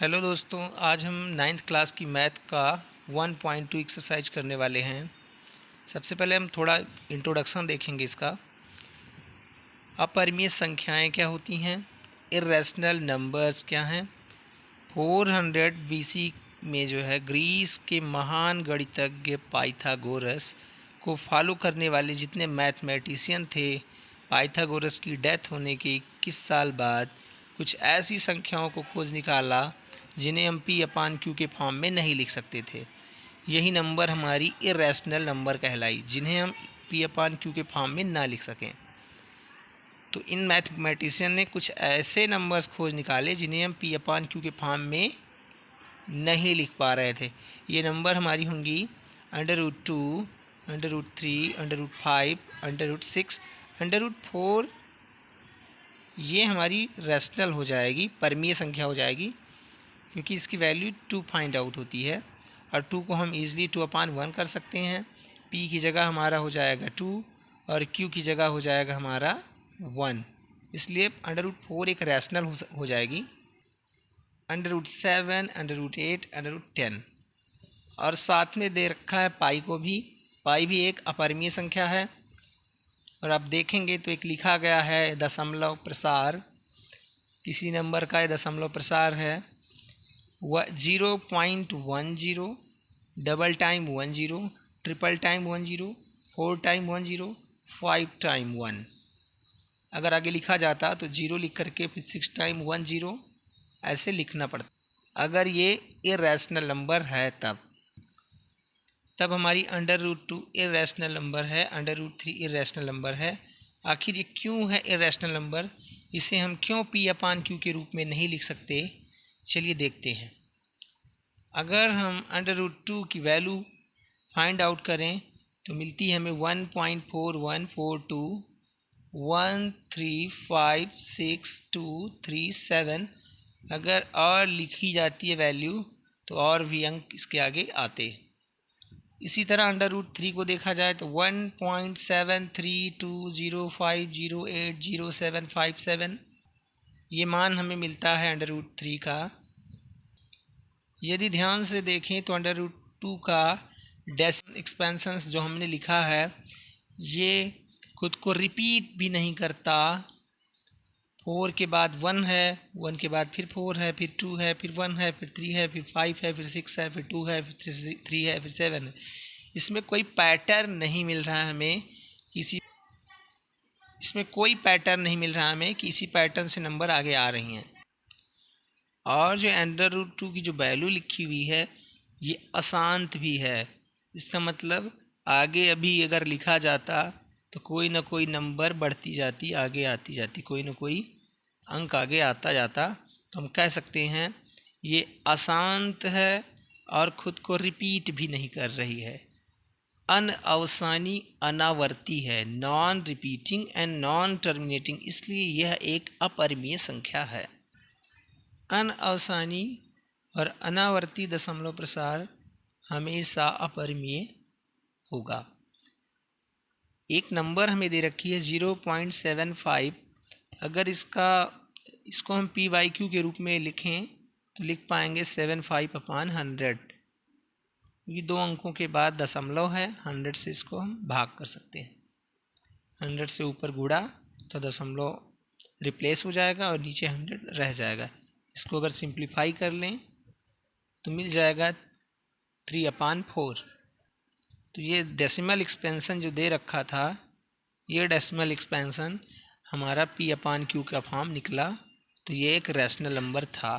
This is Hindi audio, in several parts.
हेलो दोस्तों, आज हम नाइन्थ क्लास की मैथ का 1.2 एक्सरसाइज करने वाले हैं। सबसे पहले हम थोड़ा इंट्रोडक्शन देखेंगे इसका। अपरिमेय संख्याएं क्या होती हैं, इर्रेशनल नंबर्स क्या हैं। 400 BC में जो है ग्रीस के महान गणितज्ञ पाइथागोरस को फॉलो करने वाले जितने मैथमेटिशियन थे, पाइथागोरस की डेथ होने के 21 साल बाद कुछ ऐसी संख्याओं को खोज निकाला जिन्हें हम P/Q के फॉर्म में नहीं लिख सकते थे। यही नंबर हमारी इर्रेशनल नंबर कहलाई, जिन्हें हम P/Q के फॉर्म में ना लिख सकें। तो इन मैथमेटिशियन ने कुछ ऐसे नंबर्स खोज निकाले जिन्हें हम P/Q के फॉर्म में नहीं लिख पा रहे थे। ये नंबर हमारी होंगी √2, √3, √5, √6, √4। ये हमारी रेशनल हो जाएगी, परमीय संख्या हो जाएगी, क्योंकि इसकी वैल्यू 2 फाइंड आउट होती है और 2 को हम ईज़िली 2/1 कर सकते हैं। P की जगह हमारा हो जाएगा 2 और Q की जगह हो जाएगा हमारा 1, इसलिए √4 एक रैशनल हो जाएगी। √7, √8, √10 और साथ में दे रखा है पाई को भी। पाई भी एक अपरिमेय संख्या है और आप देखेंगे तो एक लिखा गया है दशमलव प्रसार, किसी नंबर का दशमलव प्रसार है 0.10, double time 10, triple time 10, 4 time 10, 5 time 1। अगर आगे लिखा जाता तो 0 लिख करके फिर 6 टाइम 10 ऐसे लिखना पड़ता। अगर ये इर्रेशनल नंबर है तब हमारी √2 इर्रेशनल नंबर है, √3 इर्रेशनल नंबर है। आखिर ये क्यों है इर्रेशनल नंबर, इसे हम क्यों P/Q के रूप में नहीं लिख सकते, चलिए देखते हैं। अगर हम √2 की वैल्यू फाइंड आउट करें तो मिलती है हमें 1.4142 1356237। अगर और लिखी जाती है वैल्यू तो और भी अंक इसके आगे आते। इसी तरह √3 को देखा जाए तो 1.732050800757 ये मान हमें मिलता है √3 का। यदि ध्यान से देखें तो √2 का डेसिमल एक्सपेंशंस जो हमने लिखा है ये खुद को रिपीट भी नहीं करता। 4 के बाद 1 है, 1 के बाद फिर 4 है, फिर 2 है, फिर 1 है, फिर 3 है, फिर 5 है, फिर 6 है, फिर 2 है, फिर 3 है, फिर 7 है। इसमें कोई पैटर्न नहीं मिल रहा है हमें इसमें कोई पैटर्न नहीं मिल रहा है हमें कि इसी पैटर्न से नंबर आगे आ रही हैं। और जो √2 की जो वैल्यू लिखी हुई है ये अशांत भी है। इसका मतलब आगे अभी अगर लिखा जाता तो कोई ना कोई नंबर बढ़ती जाती, आगे आती जाती, कोई ना कोई अंक आगे आता जाता। तो हम कह सकते हैं ये अशांत है और ख़ुद को रिपीट भी नहीं कर रही है। अनअवसानी, अनावर्ती है, non repeating and non terminating, इसलिए यह एक अपरिमेय संख्या है। अनअवसानी और अनावर्ती दशमलव प्रसार हमेशा अपरिमेय होगा। एक नंबर हमें दे रखी है 0.75। अगर इसको हम P/Q के रूप में लिखें तो लिख पाएंगे 75/100, क्योंकि 2 अंकों के बाद दशमलव है। 100 से इसको हम भाग कर सकते हैं। 100 से ऊपर गुणा तो दशमलव रिप्लेस हो जाएगा और नीचे 100 रह जाएगा। इसको अगर सिंप्लीफाई कर लें तो मिल जाएगा 3/4। तो ये डेसिमल एक्सपेंशन जो दे रखा था, ये डेसिमल एक्सपेंशन हमारा P/Q का फॉर्म निकला। तो ये एक रैशनल नंबर था,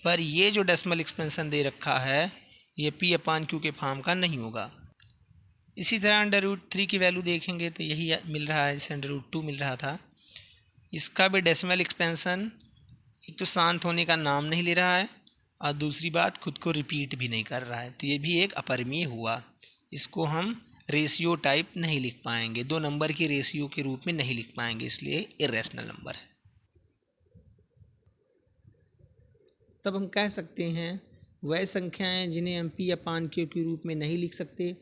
पर ये जो डेसिमल एक्सपेंशन दे रखा है ये P/Q के फॉर्म का नहीं होगा। इसी तरह √3 की वैल्यू देखेंगे तो यही मिल रहा है जैसे √2 मिल रहा था। इसका भी डेसिमल एक्सपेंशन एक तो शांत होने का नाम नहीं ले रहा है और दूसरी बात खुद को रिपीट भी नहीं कर रहा है। तो ये भी एक अपरिमेय हुआ। इसको हम रेशियो टाइप नहीं लिख पाएंगे, 2 नंबर की रेशियो के रूप में नहीं लिख पाएंगे, इसलिए इर्रेशनल नंबर है। तब हम कह सकते हैं वह संख्याएं जिन्हें हम P/Q के रूप में नहीं लिख सकते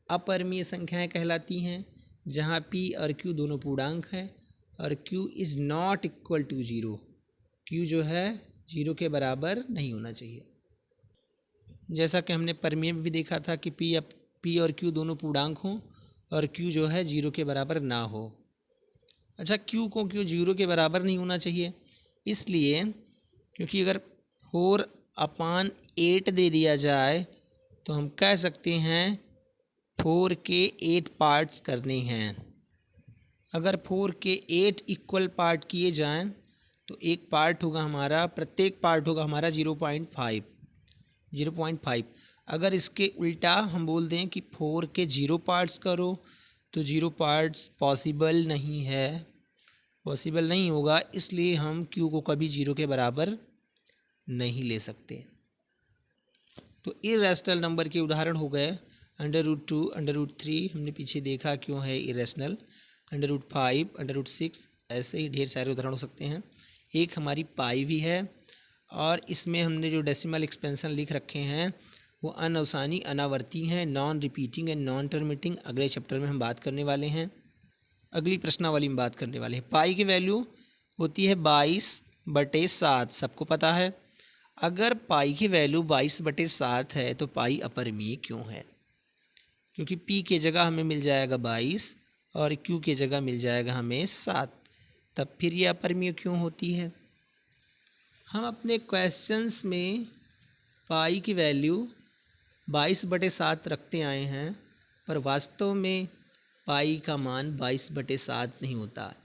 अपरिमेय संख्याएं कहलाती हैं, जहां P और Q दोनों पूर्णांक हैं और Q is not equal to 0। Q जो है 0 के बराबर नहीं होना चाहिए। जैसा कि हमने परमेय में भी देखा था कि P और Q दोनों पूर्णांक हों और Q जो है 0 के बराबर ना हो। अच्छा, Q को क्यों 0 के बराबर नहीं होना चाहिए? इसलिए क्योंकि अगर 4/8 दे दिया जाए तो हम कह सकते हैं 4 के 8 पार्ट्स करने हैं। अगर 4 के 8 इक्वल पार्ट किए जाएं तो एक पार्ट होगा हमारा, प्रत्येक पार्ट होगा हमारा 0.5। अगर इसके उल्टा हम बोल दें कि 4 के 0 पार्ट्स करो तो 0 पार्ट्स पॉसिबल नहीं होगा। इसलिए हम Q को कभी 0 के बराबर नहीं ले सकते। तो इरेशनल नंबर के उदाहरण हो गए √2, √3, हमने पीछे देखा क्यों है इरेशनल, √5, √6, ऐसे ही ढेर सारे उदाहरण हो सकते हैं। एक हमारी पाई भी है और इसमें हमने जो डेसिमल एक्सपेंशन लिख रखे हैं वो अनअवसानी, अनावर्ती हैं, non repeating and non terminating. अगले चैप्टर में हम बात करने वाले हैं, अगली प्रश्नावली में बात करने वाले हैं। पाई की वैल्यू होती है 22/7, सबको पता है। अगर पाई की वैल्यू 22/7 है तो पाई अपरिमेय क्यों है? क्योंकि P के जगह हमें मिल जाएगा 22 और Q के जगह मिल जाएगा हमें 7, तब फिर ये अपरिमेय क्यों होती है? हम अपने क्वेश्चंस में पाई की वैल्यू 22/7 रखते आए हैं, पर वास्तव में पाई का मान 22/7 नहीं होता।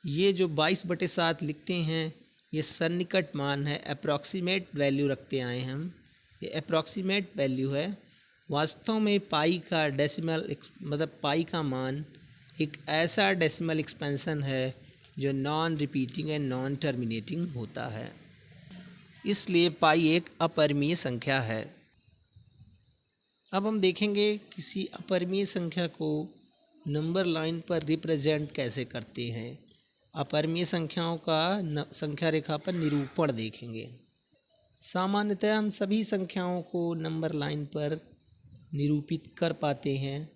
ये जो 22/7 लिखते हैं ये सन्निकट मान है, अप्रॉक्सीमेट वैल्यू रखते आए हम, ये अप्रॉक्सीमेट वैल्यू है। वास्तव में पाई का डेसिमल मतलब पाई का मान एक ऐसा डेसिमल एक्सपेंशन है जो non repeating and non terminating होता है। इसलिए पाई एक अपरिमेय संख्या है। अब हम देखेंगे किसी अपरिमेय संख्या को नंबर लाइन पर रिप्रेजेंट कैसे करते हैं। अपरिमेय संख्याओं का संख्या रेखा पर निरूपण देखेंगे। सामान्यतः हम सभी संख्याओं को नंबर लाइन पर निरूपित कर पाते हैं।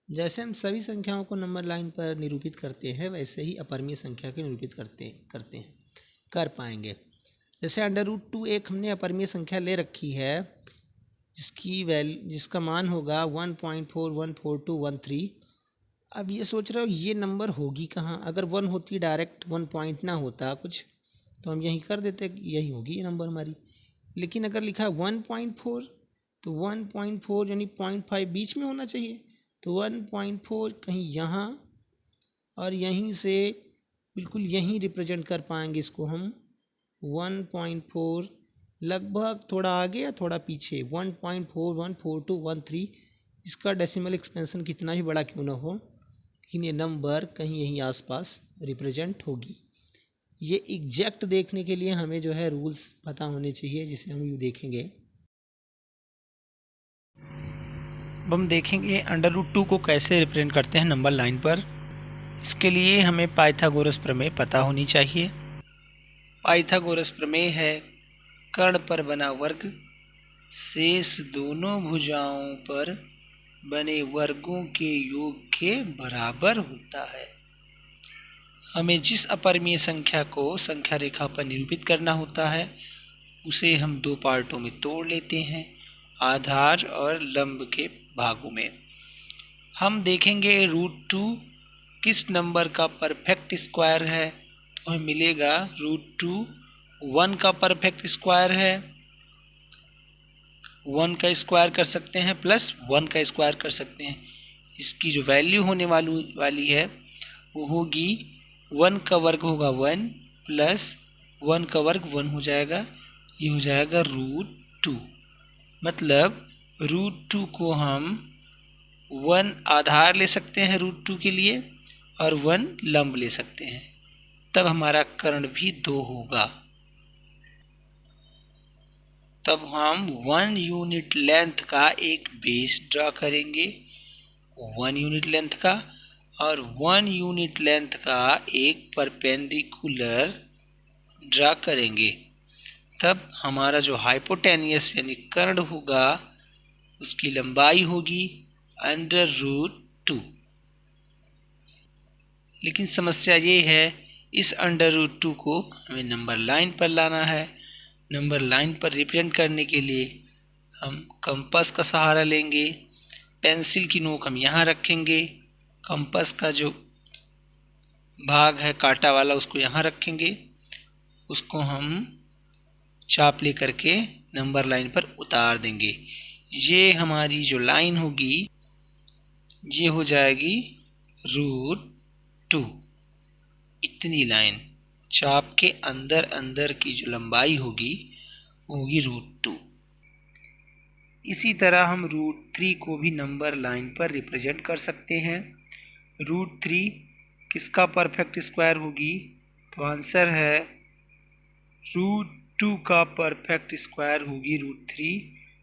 जैसे हम सभी संख्याओं को नंबर लाइन पर निरूपित करते हैं वैसे ही अपरिमेय संख्या को निरूपित कर पाएंगे। जैसे √2 एक हमने अपरिमेय संख्या ले रखी है जिसका मान होगा 1.414213। अब ये सोच रहे हो ये नंबर होगी कहाँ? अगर 1 होती डायरेक्ट 1 पॉइंट ना होता कुछ तो हम यहीं कर देते, यही होगी ये नंबर हमारी। लेकिन अगर लिखा है 1.4 तो 1.4 यानी 0.5 बीच में होना चाहिए, तो 1.4 कहीं यहाँ और यहीं से बिल्कुल यहीं रिप्रेजेंट कर पाएंगे इसको हम। 1.4 लगभग थोड़ा आगे या थोड़ा पीछे 1.414213, इसका डेसिमल एक्सपेंशन कितना भी बड़ा क्यों ना हो लेकिन ये नंबर कहीं यहीं आसपास रिप्रेजेंट होगी। ये एग्जैक्ट देखने के लिए हमें जो है रूल्स पता होने चाहिए जिसे हम ये देखेंगे। अब हम देखेंगे √2 को कैसे रिप्रेजेंट करते हैं नंबर लाइन पर। इसके लिए हमें पाइथागोरस प्रमेय पता होनी चाहिए। पाइथागोरस प्रमेय है कर्ण पर बना वर्ग शेष दोनों भुजाओं पर बने वर्गों के योग के बराबर होता है। हमें जिस अपरिमेय संख्या को संख्या रेखा पर निरूपित करना होता है उसे हम दो पार्टों में तोड़ लेते हैं, आधार और लंब के भागों में। हम देखेंगे √2 किस नंबर का परफेक्ट स्क्वायर है, तो हमें मिलेगा √2 1 का परफेक्ट स्क्वायर है। 1 का स्क्वायर कर सकते हैं प्लस 1 का स्क्वायर कर सकते हैं। इसकी जो वैल्यू होने वाली है वो होगी 1 का वर्ग होगा 1 प्लस 1 का वर्ग 1 हो जाएगा, ये हो जाएगा √2। मतलब √2 को हम 1 आधार ले सकते हैं √2 के लिए और 1 लंब ले सकते हैं, तब हमारा कर्ण भी 2 होगा। तब हम 1 यूनिट लेंथ का एक बेस ड्रा करेंगे, 1 यूनिट लेंथ का, और 1 यूनिट लेंथ का एक परपेंडिकुलर ड्रा करेंगे। तब हमारा जो हाइपोटेनियस यानी कर्ण होगा उसकी लंबाई होगी √2। लेकिन समस्या ये है इस √2 को हमें नंबर लाइन पर लाना है। नंबर लाइन पर रिप्रेजेंट करने के लिए हम कंपास का सहारा लेंगे। पेंसिल की नोक हम यहाँ रखेंगे, कंपास का जो भाग है कांटा वाला उसको यहाँ रखेंगे, उसको हम चाप ले करके नंबर लाइन पर उतार देंगे। ये हमारी जो लाइन होगी ये हो जाएगी √2। इतनी लाइन चाप के अंदर अंदर की जो लंबाई होगी वो होगी √2। इसी तरह हम √3 को भी नंबर लाइन पर रिप्रेजेंट कर सकते हैं। √3 किसका परफेक्ट स्क्वायर होगी? तो आंसर है √2 का परफेक्ट स्क्वायर होगी √3।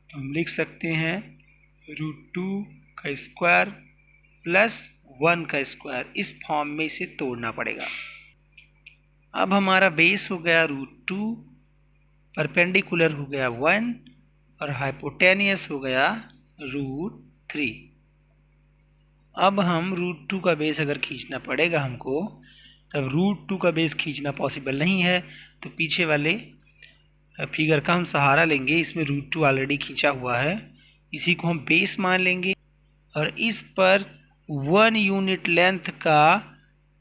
तो हम लिख सकते हैं √2 का स्क्वायर प्लस 1 का स्क्वायर। इस फॉर्म में इसे तोड़ना पड़ेगा। अब हमारा बेस हो गया √2, परपेंडिकुलर हो गया 1 और हाइपोटेनियस हो गया √3। अब हम √2 का बेस अगर खींचना पड़ेगा हमको, तब √2 का बेस खींचना पॉसिबल नहीं है, तो पीछे वाले फिगर का हम सहारा लेंगे। इसमें √2 ऑलरेडी खींचा हुआ है, इसी को हम बेस मान लेंगे और इस पर 1 यूनिट लेंथ का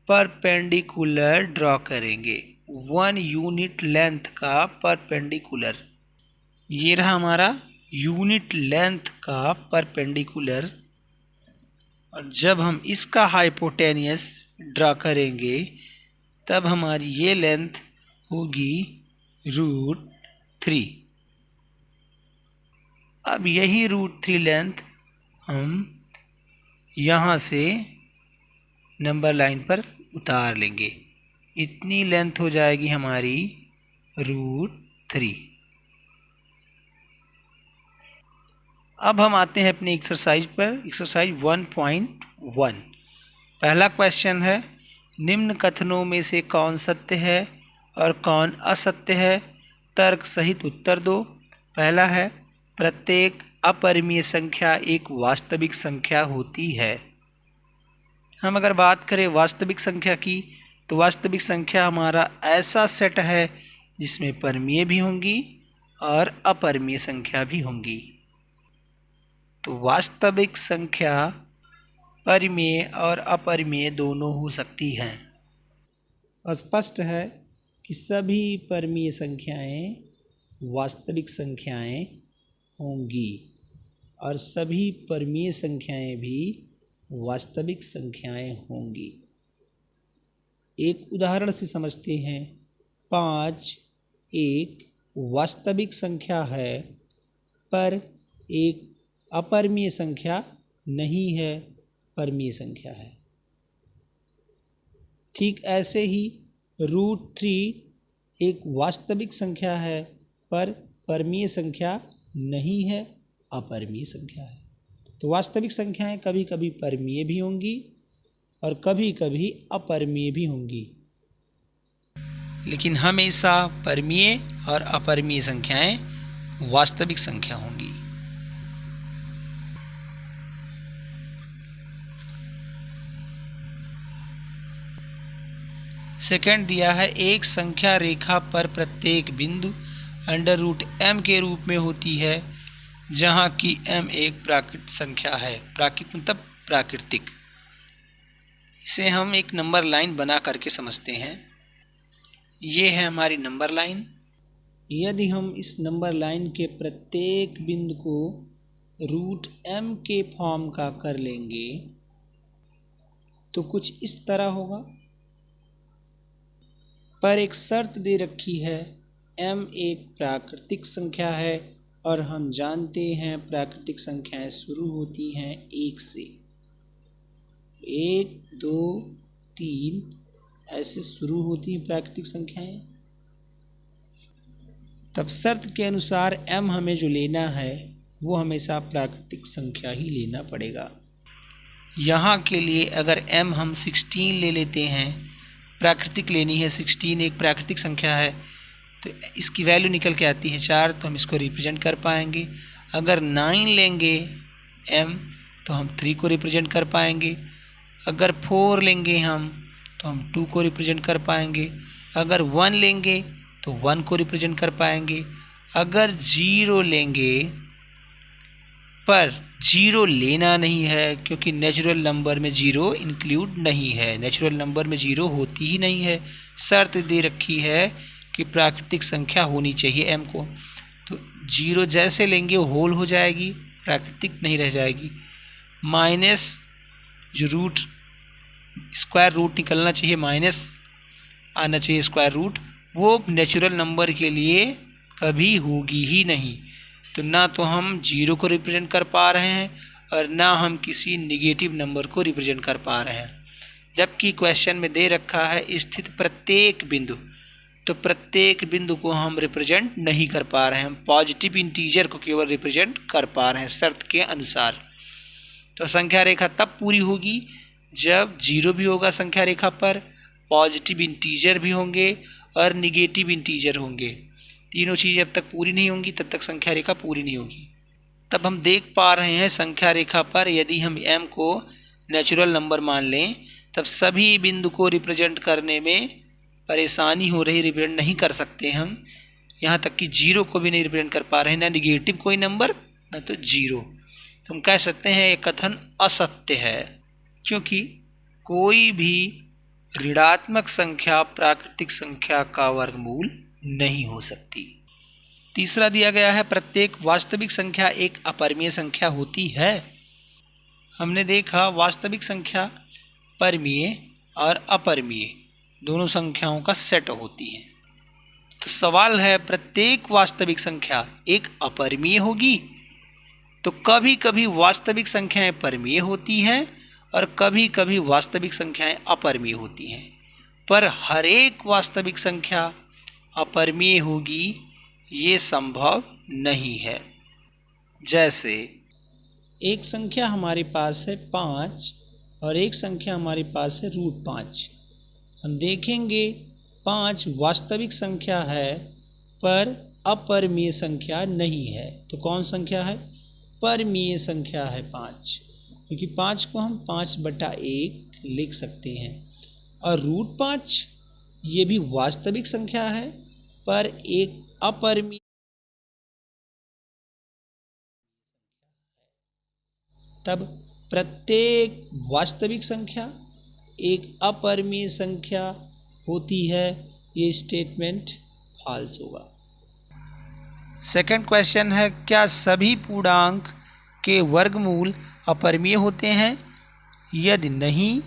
परपेंडिकुलर ड्रॉ करेंगे। 1 यूनिट लेंथ का परपेंडिकुलर, ये रहा हमारा यूनिट लेंथ का परपेंडिकुलर। और जब हम इसका हाइपोटेनियस ड्रा करेंगे तब हमारी ये लेंथ होगी √3। अब यही √3 लेंथ हम यहाँ से नंबर लाइन पर उतार लेंगे। इतनी लेंथ हो जाएगी हमारी √3। अब हम आते हैं अपनी एक्सरसाइज पर। एक्सरसाइज 1.1। पहला क्वेश्चन है, निम्न कथनों में से कौन सत्य है और कौन असत्य है? तर्क सहित उत्तर दो। पहला है, प्रत्येक अपरिमेय संख्या एक वास्तविक संख्या होती है। हम अगर बात करें वास्तविक संख्या की, तो वास्तविक संख्या हमारा ऐसा सेट है जिसमें परिमेय भी होंगी और अपरिमेय संख्या भी होंगी। तो वास्तविक संख्या परिमेय और अपरिमेय दोनों हो सकती हैं। स्पष्ट है कि सभी परिमेय संख्याएं वास्तविक संख्याएं होंगी और सभी परिमेय संख्याएं भी वास्तविक संख्याएं होंगी। एक उदाहरण से समझते हैं। 5 एक वास्तविक संख्या है पर एक अपरिमेय संख्या नहीं है, परिमेय संख्या है। ठीक ऐसे ही √3 एक वास्तविक संख्या है पर परिमेय संख्या नहीं है, अपरिमेय संख्या है। तो वास्तविक संख्याएं कभी कभी परिमेय भी होंगी और कभी कभी अपरिमेय भी होंगी, लेकिन हमेशा परिमेय और अपरिमेय संख्याएं वास्तविक संख्या होंगी। सेकंड दिया है, एक संख्या रेखा पर प्रत्येक बिंदु √m के रूप में होती है, जहाँ की m एक प्राकृत संख्या है। प्राकृत मतलब प्राकृतिक। इसे हम एक नंबर लाइन बना करके समझते हैं। ये है हमारी नंबर लाइन। यदि हम इस नंबर लाइन के प्रत्येक बिंदु को √m के फॉर्म का कर लेंगे तो कुछ इस तरह होगा। पर एक शर्त दे रखी है, m एक प्राकृतिक संख्या है और हम जानते हैं प्राकृतिक संख्याएं शुरू होती हैं 1 से। 1 2 3 ऐसे शुरू होती हैं प्राकृतिक संख्याएं। तब शर्त के अनुसार m हमें जो लेना है वो हमेशा प्राकृतिक संख्या ही लेना पड़ेगा। यहाँ के लिए अगर m हम 16 ले लेते हैं, प्राकृतिक लेनी है, 16 एक प्राकृतिक संख्या है, तो इसकी वैल्यू निकल के आती है 4, तो हम इसको रिप्रेजेंट कर पाएंगे। अगर 9 लेंगे m तो हम 3 को रिप्रेजेंट कर पाएंगे। अगर 4 लेंगे हम तो हम 2 को रिप्रेजेंट कर पाएंगे। अगर 1 लेंगे तो 1 को रिप्रेजेंट कर पाएंगे। अगर 0 लेंगे, पर 0 लेना नहीं है क्योंकि नेचुरल नंबर में 0 इंक्लूड नहीं है, नेचुरल नंबर में 0 होती ही नहीं है। शर्त दे रखी है कि प्राकृतिक संख्या होनी चाहिए m को, तो 0 जैसे लेंगे वो होल हो जाएगी, प्राकृतिक नहीं रह जाएगी। माइनस जो रूट स्क्वायर रूट निकलना चाहिए, माइनस आना चाहिए स्क्वायर रूट, वो नेचुरल नंबर के लिए कभी होगी ही नहीं। तो ना तो हम 0 को रिप्रेजेंट कर पा रहे हैं और ना हम किसी निगेटिव नंबर को रिप्रेजेंट कर पा रहे हैं। जबकि क्वेश्चन में दे रखा है स्थित प्रत्येक बिंदु, तो प्रत्येक बिंदु को हम रिप्रेजेंट नहीं कर पा रहे हैं, हम पॉजिटिव इंटीजर को केवल रिप्रेजेंट कर पा रहे हैं शर्त के अनुसार। तो संख्या रेखा तब पूरी होगी जब 0 भी होगा संख्या रेखा पर, पॉजिटिव इंटीजर भी होंगे और निगेटिव इंटीजर होंगे। तीनों चीज़ें जब तक पूरी नहीं होंगी तब तक संख्या रेखा पूरी नहीं होगी। तब हम देख पा रहे हैं संख्या रेखा पर यदि हम m को नेचुरल नंबर मान लें तब सभी बिंदु को रिप्रेजेंट करने में परेशानी हो रही, रिप्रेजेंट नहीं कर सकते हम। यहाँ तक कि 0 को भी नहीं रिप्रेजेंट कर पा रहे हैं, ना निगेटिव कोई नंबर ना तो 0। तो हम कह सकते हैं ये कथन असत्य है, क्योंकि कोई भी ऋणात्मक संख्या प्राकृतिक संख्या का वर्गमूल नहीं हो सकती। तीसरा दिया गया है प्रत्येक वास्तविक संख्या एक अपरिमेय संख्या होती है। हमने देखा वास्तविक संख्या परिमेय और अपरिमेय दोनों संख्याओं का सेट होती है। तो सवाल है प्रत्येक वास्तविक संख्या एक अपरिमेय होगी? तो कभी कभी वास्तविक संख्याएं परिमेय होती हैं और कभी कभी वास्तविक संख्याएं अपरिमेय होती हैं, पर हर एक वास्तविक संख्या अपरिमेय होगी ये संभव नहीं है। जैसे एक संख्या हमारे पास है 5 और एक संख्या हमारे पास है √5। हम देखेंगे 5 वास्तविक संख्या है पर अपरिमेय संख्या नहीं है। तो कौन संख्या है? परिमेय संख्या है 5, क्योंकि 5 को हम 5/1 लिख सकते हैं। और √5 ये भी वास्तविक संख्या है पर एक अपरिमेय। तब प्रत्येक वास्तविक संख्या एक अपरिमेय संख्या होती है, ये स्टेटमेंट फॉल्स होगा। सेकंड क्वेश्चन है क्या सभी पूर्णांक के वर्गमूल अपरिमेय होते हैं? यदि नहीं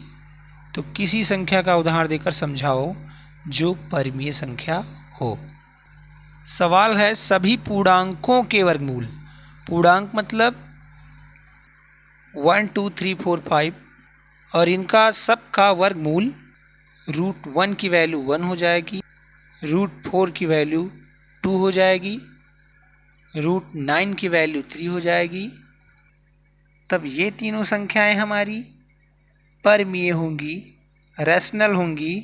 तो किसी संख्या का उदाहरण देकर समझाओ जो परिमेय संख्या हो। सवाल है सभी पूर्णांकों के वर्गमूल। पूर्णांक मतलब 1 2 3 4 5 और इनका सबका वर्गमूल √1 की वैल्यू 1 हो जाएगी, √4 की वैल्यू 2 हो जाएगी, √9 की वैल्यू 3 हो जाएगी। तब ये तीनों संख्याएं हमारी परिमेय होंगी, रैशनल होंगी,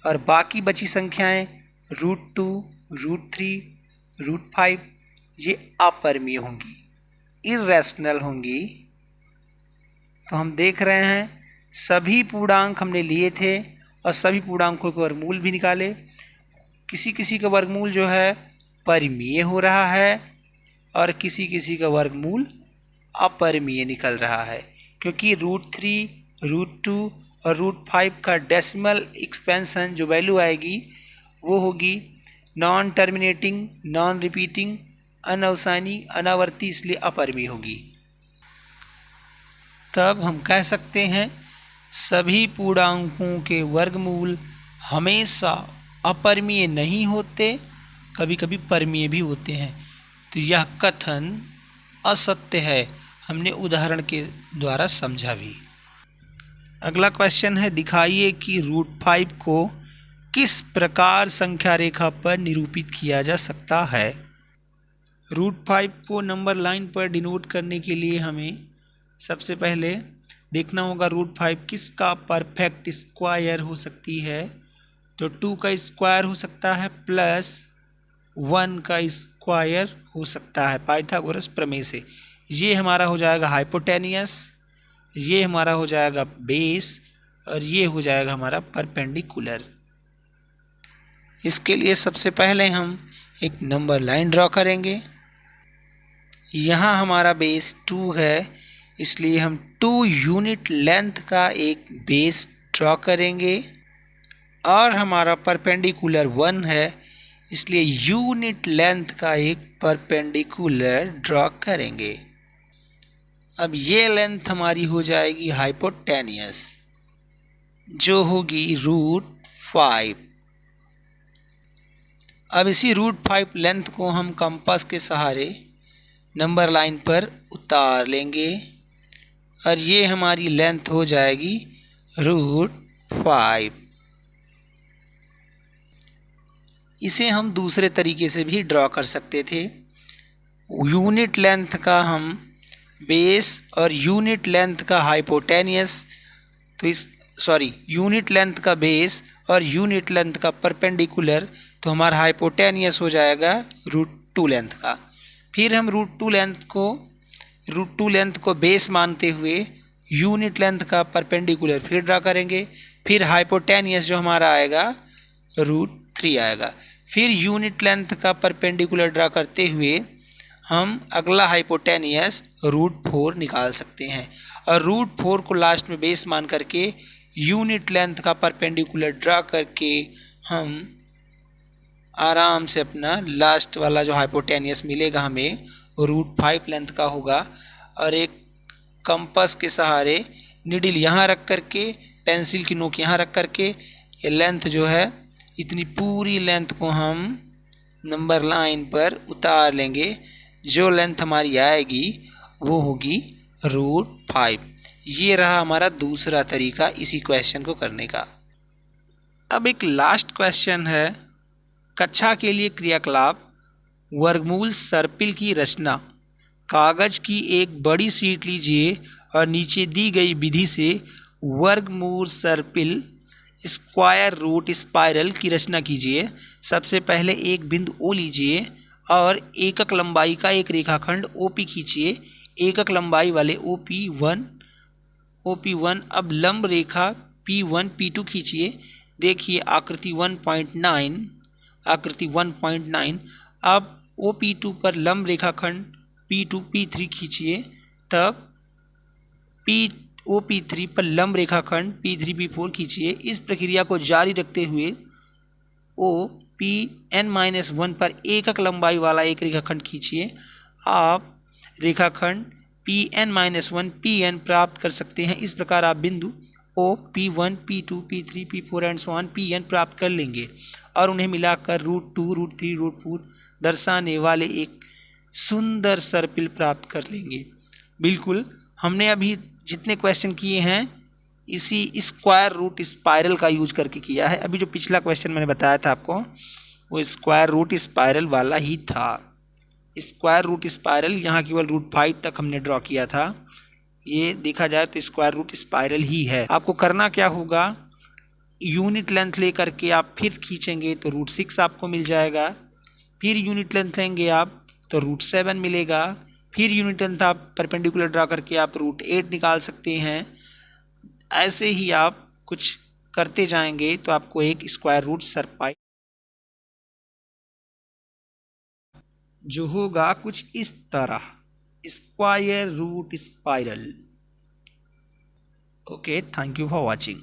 और बाकी बची संख्याएं √2 √3 √5 ये अपरिमेय होंगी, इर्रेशनल होंगी। तो हम देख रहे हैं सभी पूर्णांक हमने लिए थे और सभी पूर्णांकों के वर्गमूल भी निकाले। किसी किसी का वर्गमूल जो है परिमेय हो रहा है और किसी किसी का वर्गमूल अपरिमेय निकल रहा है, क्योंकि √3 √2 और √5 का डेसिमल एक्सपेंशन जो वैल्यू आएगी वो होगी नॉन टर्मिनेटिंग, नॉन रिपीटिंग, अनवसानी, अनावर्ती, इसलिए अपरिमेय होगी। तब हम कह सकते हैं सभी पूर्णांकों के वर्गमूल हमेशा अपरिमेय नहीं होते, कभी कभी परिमेय भी होते हैं। तो यह कथन असत्य है, हमने उदाहरण के द्वारा समझा भी। अगला क्वेश्चन है दिखाइए कि √5 को किस प्रकार संख्या रेखा पर निरूपित किया जा सकता है। √5 को नंबर लाइन पर डिनोट करने के लिए हमें सबसे पहले देखना होगा √5 किसका परफेक्ट स्क्वायर हो सकती है। तो 2 का स्क्वायर हो सकता है प्लस 1 का स्क्वायर हो सकता है पाइथागोरस प्रमेय से। ये हमारा हो जाएगा हाइपोटेनियस, ये हमारा हो जाएगा बेस और ये हो जाएगा हमारा परपेंडिकुलर। इसके लिए सबसे पहले हम एक नंबर लाइन ड्रॉ करेंगे। यहाँ हमारा बेस 2 है, इसलिए हम 2 यूनिट लेंथ का एक बेस ड्रॉ करेंगे। और हमारा परपेंडिकुलर 1 है, इसलिए यूनिट लेंथ का एक परपेंडिकुलर ड्रॉ करेंगे। अब ये लेंथ हमारी हो जाएगी हाइपोटेनियस, जो होगी √5। अब इसी √5 लेंथ को हम कंपास के सहारे नंबर लाइन पर उतार लेंगे और ये हमारी लेंथ हो जाएगी √5। इसे हम दूसरे तरीके से भी ड्रॉ कर सकते थे। यूनिट लेंथ का हम बेस और यूनिट लेंथ का हाइपोटेनियस, तो यूनिट लेंथ का बेस और यूनिट लेंथ का परपेंडिकुलर, तो हमारा हाइपोटेनियस हो जाएगा √2 लेंथ का। फिर हम √2 लेंथ को बेस मानते हुए यूनिट लेंथ का परपेंडिकुलर फिर ड्रा करेंगे। फिर हाइपोटेनियस जो हमारा आएगा √3 आएगा। फिर यूनिट लेंथ का परपेंडिकुलर ड्रा करते हुए हम अगला हाइपोटेनियस √4 निकाल सकते हैं और √4 को लास्ट में बेस मान करके यूनिट लेंथ का परपेंडिकुलर ड्रा करके हम आराम से अपना लास्ट वाला जो हाइपोटेनियस मिलेगा हमें √5 लेंथ का होगा। और एक कंपास के सहारे निडिल यहाँ रख करके, पेंसिल की नोक यहाँ रख करके, ये लेंथ जो है इतनी पूरी लेंथ को हम नंबर लाइन पर उतार लेंगे। जो लेंथ हमारी आएगी वो होगी √5। ये रहा हमारा दूसरा तरीका इसी क्वेश्चन को करने का। अब एक लास्ट क्वेश्चन है, कक्षा के लिए क्रियाकलाप वर्गमूल सर्पिल की रचना। कागज की एक बड़ी शीट लीजिए और नीचे दी गई विधि से वर्गमूल सर्पिल स्क्वायर रूट स्पाइरल की रचना कीजिए। सबसे पहले एक बिंदु O लीजिए और एकक लंबाई का एक रेखाखंड OP खींचिए। एकक लंबाई वाले OP1 अब लंब रेखा P1 P2 खींचिए। देखिए आकृति 1.9। अब OP2 पर लंब रेखाखंड P2 P3 खींचिए। तब OP3 पर लंब रेखाखंड P3 P4 खींचिए। इस प्रक्रिया को जारी रखते हुए OPn-1 पर एकक लंबाई वाला एक रेखाखंड खींचिए। आप रेखाखंड Pn-1 Pn प्राप्त कर सकते हैं। इस प्रकार आप बिंदु O P1 P2 P3 P4 and so on Pn प्राप्त कर लेंगे और उन्हें मिलाकर √2 √3 √4 दर्शाने वाले एक सुंदर सर्पिल प्राप्त कर लेंगे। बिल्कुल, हमने अभी जितने क्वेश्चन किए हैं इसी स्क्वायर रूट स्पाइरल का यूज करके किया है। अभी जो पिछला क्वेश्चन मैंने बताया था आपको वो स्क्वायर रूट स्पाइरल वाला ही था। स्क्वायर रूट स्पाइरल यहाँ केवल √5 तक हमने ड्रॉ किया था। ये देखा जाए तो स्क्वायर रूट स्पाइरल ही है। आपको करना क्या होगा, यूनिट लेंथ लेकर के आप फिर खींचेंगे तो √6 आपको मिल जाएगा। फिर यूनिट लेंथ लेंगे आप तो √7 मिलेगा। फिर यूनिट लेंथ आप परपेंडिकुलर ड्रा करके आप √8 निकाल सकते हैं। ऐसे ही आप कुछ करते जाएंगे तो आपको एक स्क्वायर रूट सर्पाइल जो होगा कुछ इस तरह, square root spiral. Okay, thank you for watching.